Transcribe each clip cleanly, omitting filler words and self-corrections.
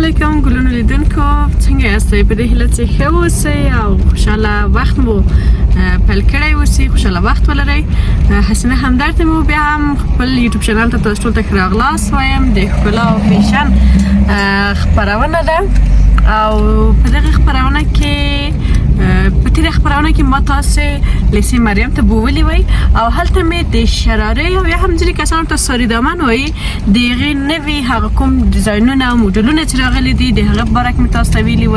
علیکم ګلونو لیدونکو، څنګه یاستئ؟ په دې هیله چې ښه اوسئ او خوشحاله وخت مو پیل کړی اوسئ، خوشحاله وخت ولرئ. حسینه همدرد مو بیا هم خپل یوټیوب چینل ته تاسو ټول ته ښه راغلاست وایم. د ښکلا او فیشن خپرونه ده او په دغه خپرونه کې ما تاسو لیسې مریم ته بوولې وای او هلته مې د شراره او یا هم ځینې کسانو ته ساری دامن وای دغه نوی هغه کوم ډیزاینونه او موډلونه چې راغلي دي د هغه بارک مې تاسو ته ویلي و،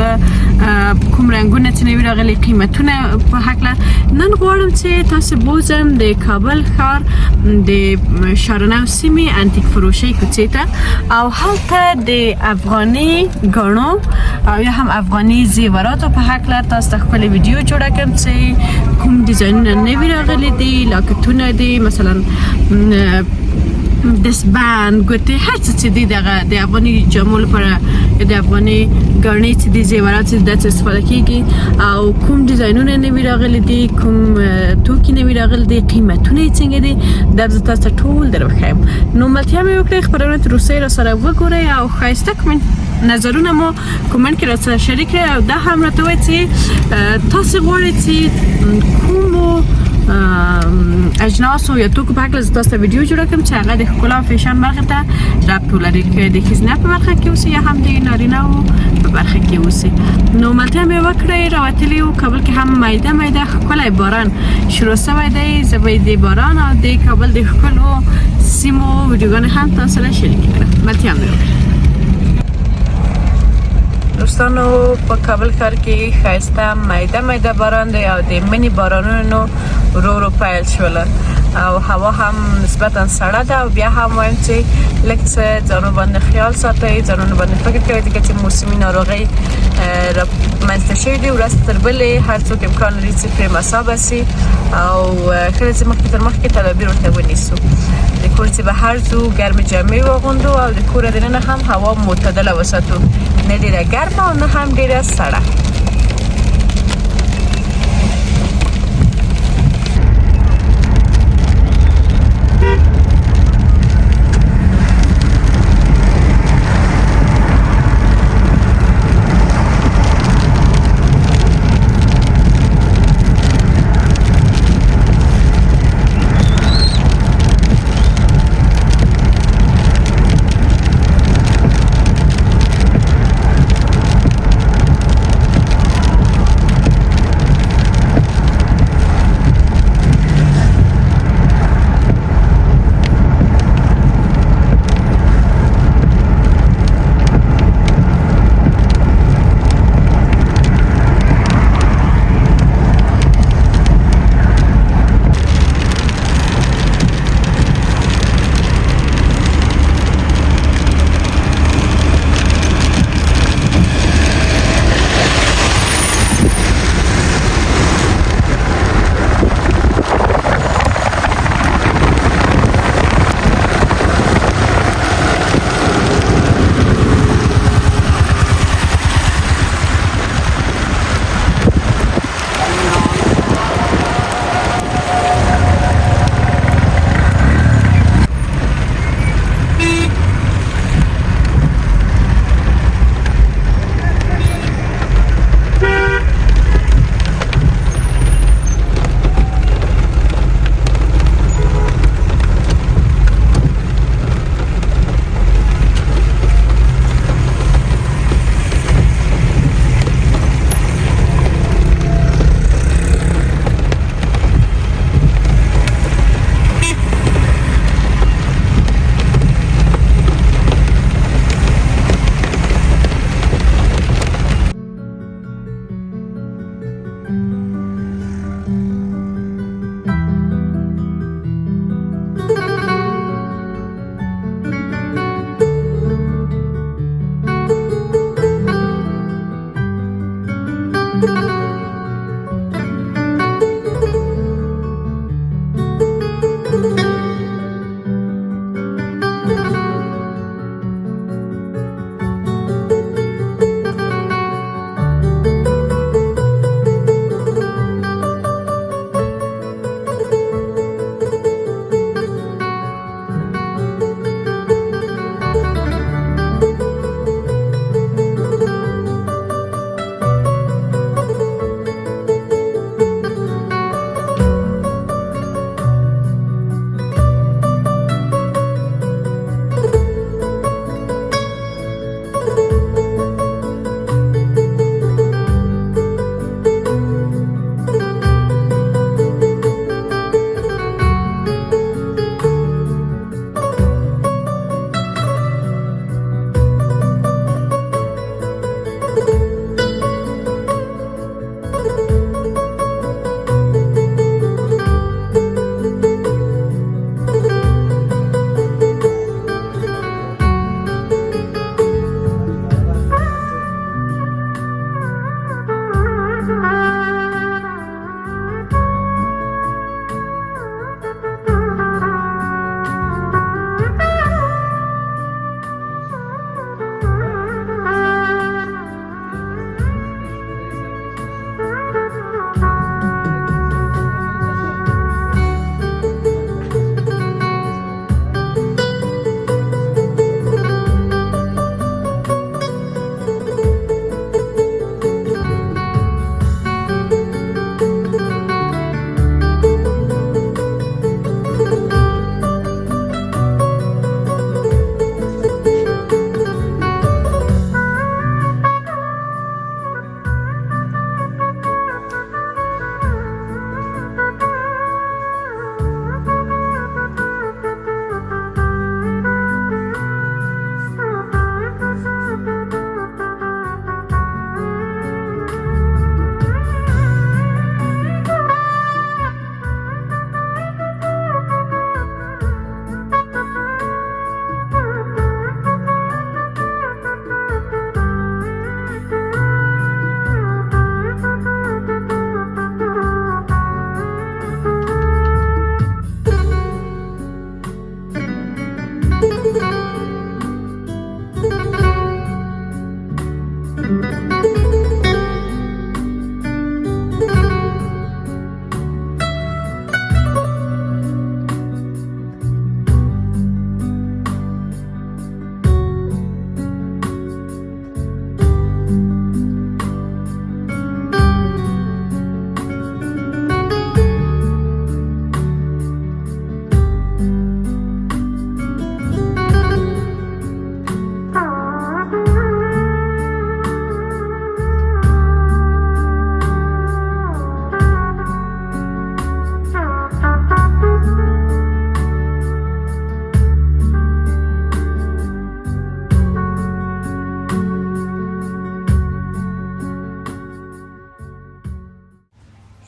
کوم رنگونه چې نوی راغلي، قیمتونه په هکله. نن غواړم چې تاسو بوزم د کابل ښار د شارنو سیمې انتیک فروشي کوڅې ته او هلته د افغاني ګاڼو او یا هم افغاني زیوراتو په هکله تاسو ته ښکلې ویډیو جوړه کړم چې کوم ډیزاینونه نوي راغلي دي، لاکتونه دي، مثلا دستبند، ګوتې، هر څه چې دي دغه د افغاني جامو لپاره د افغاني ګاڼې چې دي، زیورات چې داسې استفاده کیږي او کوم ډیزاینونه نوي راغلي دي، کوم توکي نوي راغلي دي، قیمتونه یې څنګه دي، دا زه تاسو ته ټول درښیم. نو ملتیا مې وکړئ خپرونه تر روسۍ راسره وګورئ او ښایسته نظرونه مو کومنټ کې راته شریک کړئ او دا هم راته ووایئ چې تاسو غواړئ چې کومو اجناسو یا توکو په هکله زه تاسو ته ویډیو جوړه کړم چې هغه د ښکلا او فیشن برخه ته ربط ولري، که د ښځینه په برخه کې اوسي یا هم د نارینه‌و په برخه کې اوسي. نو ملتیا مې وکړئ، راوتلي و کابل کې هم میده میده ښکلی باران شروع شوی دی. زه به د باران او د کابل د ښکلو سیمو ویډیوګانې هم تاسو سره شریکې کړم. ملتیا مې وکړئ. دوستانو په کابل ښار کې ښایسته میده میده باران دی او د مني بارانونو ورو ورو پیل شول او هوا هم نسبتا سړه ده او بیا هم وایم چې لږ څه ځانو باندې خیال ساتئ، ځانونو باندې فکر کوئ ځکه چې موسمي ناروغۍ منځته شوي دي ورځ تر بلې، هر څوک امکان لري چې پرې مصاب شي او ښه ده چې مخکې تر مخکې تدابیر ورته ونیسو. د کور چې بهر ځو ګرمې جامې واغوندو او د کوره دننه هم هوا معتدله وساتو، نه ډېره ګرمه او نه هم ډېره سړه.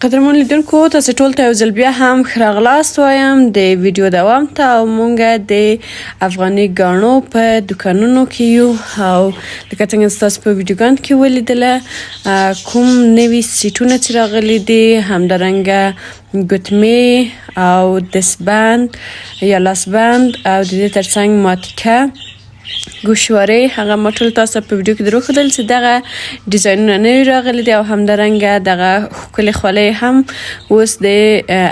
قدرمن لیدونکو تاسو ټول ته ځل بیا هم خراغلاست وایم د ویډیو دوام ته او مونږه د افغاني غاڼو په دکانونو کې یو او لکه څنګه تاسو په ویډیوګان کې ولیدل کوم نوي سیټونه چې راغلي دي همدارنګه ګوتمې او دسبند یا لاسبند او د دې ترڅنګ ماتکه ګوشوارې هغه مټول تاسو په ویډیو کې دروخدل چې دغه ډیزاینونه نه راغلي دي او همدارنګه دغه ښکلې خولۍ هم اوس د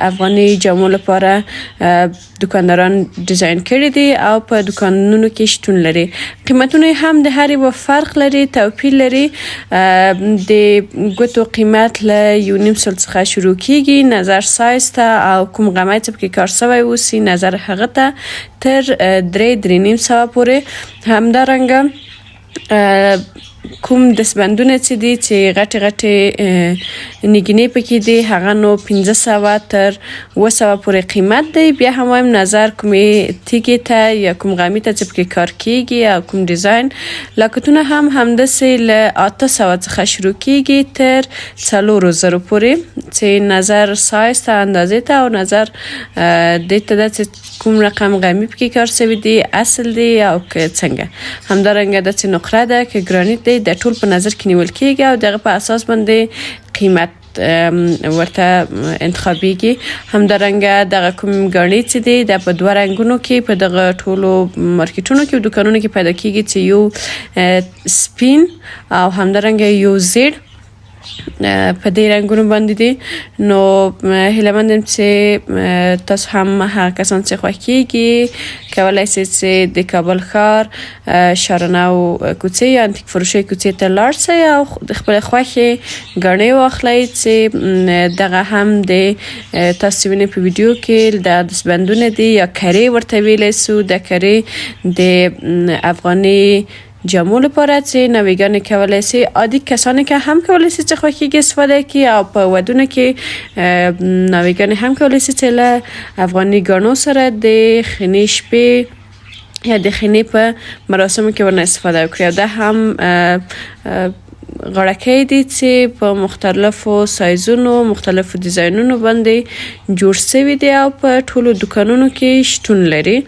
افغاني جامو لپاره دکانداران ډیزاین کړي دي او په دکانونو کې شتون لري. قیمتونه هم د هر یو فرق لري، توپیر لري. د ګوتو قیمت له 1.5 سل څخه شروع کیږي نظر سایز ته او کوم غمی چې پکې کار شوی اوسي نظر هغه ته تر 3.5 سوه پورې. همدارنګه کوم دسبندونه چې دي چې غټي غټي نګینې پکې دي هغه نو 500 تر 200 پورې قیمت دی. بیا هم وایم نظر کومې تیږې ته یا کوم غمی ته چې پکې کار کیږي او کوم ډیزاین لاکتونه هم همداسې له 800 څخه شروع کیږي تر 4000 پورې چې نظر سایز ته اندازې ته او نظر دې ته چې کوم رقم غمی پکې کار شوی دی اصل دی او څنګه. همدارنګه د څه نقره ده که ګرانیت دی د ټول په نظر کې نیول کیږي او دغه په اساس باندې قیمت ورته انتخابیږي. همدارنګه دغه کوم ګاڼې چې دی د په دوه رنګونو کې په دغه ټولو مارکیټونو کې او دکانونو کې پیدا کیږي چې یو سپین او همدارنګه یو زیړ په دې رنګونو باندې دي. نو هیله مند یم چې تاسو هم هغه کسان چې خوښ کیږي کولای شئ چې د کابل ښار شارنو کوڅې یا انتیک فروشۍ کوڅې ته لاړ شئ او د خپل خوښې ګاڼې واخلئ چې دغه هم د تاسو وینئ په ویډیو کې د دسبندونه دي یا کرې ورته ویلی سو د کرې د افغاني جامو لپاره چې نویګانې کولی شي عادي کسانی که هم کولی شي چې خوښیږي استفاده کړي او په ودونه کې نویګانې هم کولی شي چې له افغاني ګاڼو سره د خینې شپې یا د خینې په مراسمو کې ورنه استفاده وکړي او دا هم غړکې دي چې په مختلفو سایزونو مختلفو ډیزاینونو باندې جوړ شوي دي او په ټولو دکانونو کې شتون لري.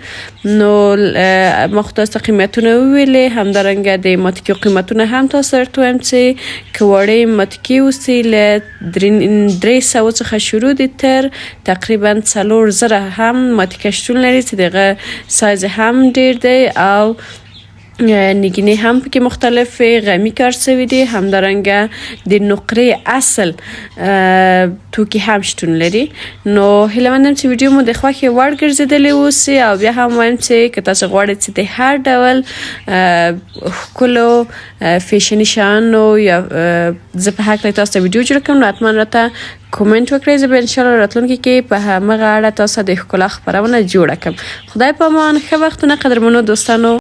نو مختص قیمتونه ویلې، همدارنګه د ماتکیو قیمتونه هم تاسو درته وایم چې که وړې ماتکي اوسي له 300 څخه شروع دي تر تقریبا 4000 هم ماتکه شتون لري چې دغه سایز هم ډیر دی او نگینه هم که مختلف غمی کار شوی دی. همدارنګه د نقره اصل توکی هم شتون لري. نو هیله مندم چې ویډیو مو د خوښې وړ ګرځېدلی اوسي او بیا هم وایم چې که تاسو غواړئ چې د هر ډول ښکلو فیشني شیانو یا زه په هکله تاسو ته ویډیو جوړ کړم، نو حتما راته کومنټ وکړئ. زه به انشاءالله راتلونکي کې په همغه اړه تاسو د ښکلا خپرونه جوړه کړم. خدای په امان، ښه وختونه قدرمنو دوستانو.